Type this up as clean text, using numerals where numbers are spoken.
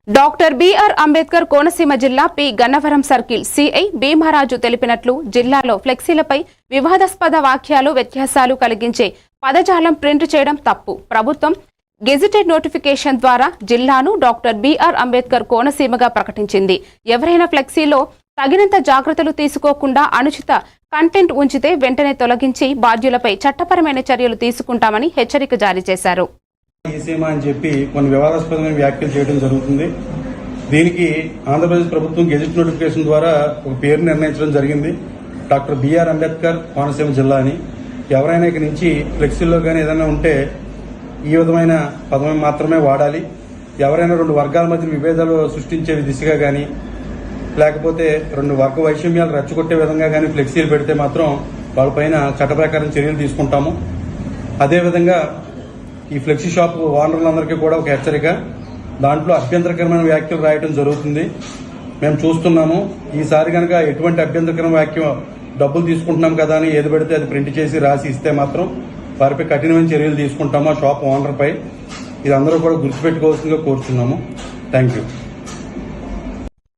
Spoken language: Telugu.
డాక్టర్ బిఆర్ అంబేద్కర్ కోనసీమ జిల్లా పి గన్నవరం సర్కిల్ సిఐ భీమరాజు తెలిపినట్లు జిల్లాలో ఫ్లెక్సీలపై వివాదాస్పద వాక్యాలు వ్యత్యాసాలు కలిగించే పదజాలం ప్రింట్ చేయడం తప్పు. ప్రభుత్వం గెజిటెడ్ నోటిఫికేషన్ ద్వారా జిల్లాను డాక్టర్ బిఆర్ అంబేద్కర్ కోనసీమగా ప్రకటించింది. ఎవరైనా ఫ్లెక్సీలో తగినంత జాగ్రత్తలు తీసుకోకుండా అనుచిత కంటెంట్ ఉంచితే వెంటనే తొలగించి బాధ్యులపై చట్టపరమైన చర్యలు తీసుకుంటామని హెచ్చరిక జారీ చేశారు. అని చెప్పి కొన్ని వివాదాస్పదమైన వ్యాఖ్యలు చేయడం జరుగుతుంది. దీనికి ఆంధ్రప్రదేశ్ ప్రభుత్వం గెజిట్ నోటిఫికేషన్ ద్వారా ఒక పేరు నిర్ణయించడం జరిగింది, డాక్టర్ బిఆర్ అంబేద్కర్ కోనసీమ జిల్లా అని. ఎవరైనా ఇక నుంచి ఫ్లెక్సీల్లో కానీ ఏదైనా ఉంటే ఈ విధమైన పదం మాత్రమే వాడాలి. ఎవరైనా రెండు వర్గాల మధ్య విభేదాలు సృష్టించే దిశగా కానీ లేకపోతే రెండు వర్గ వైషమ్యాలు రెచ్చగొట్టే విధంగా కానీ ఫ్లెక్సీలు పెడితే మాత్రం వాళ్ళపైన చట్ట ప్రకారం చర్యలు తీసుకుంటాము. అదేవిధంగా ఈ ఫ్లెక్సీ షాప్ ఓనర్లందరికీ కూడా ఒక హెచ్చరిక, దాంట్లో అభ్యంతరకరమైన వ్యాఖ్యలు రాయడం జరుగుతుంది. మేము చూస్తున్నాము. ఈసారి కనుక ఎటువంటి అభ్యంతరకరమైన వ్యాఖ్య డబ్బులు తీసుకుంటున్నాం కదా అని ఏది పెడితే అది ప్రింట్ చేసి రాసి ఇస్తే మాత్రం వారిపై కఠినమైన చర్యలు తీసుకుంటాము. ఆ షాప్ ఓనర్పై ఇది అందరూ కూడా గుర్తుపెట్టుకోవాల్సిందిగా కోరుతున్నాము. Thank you.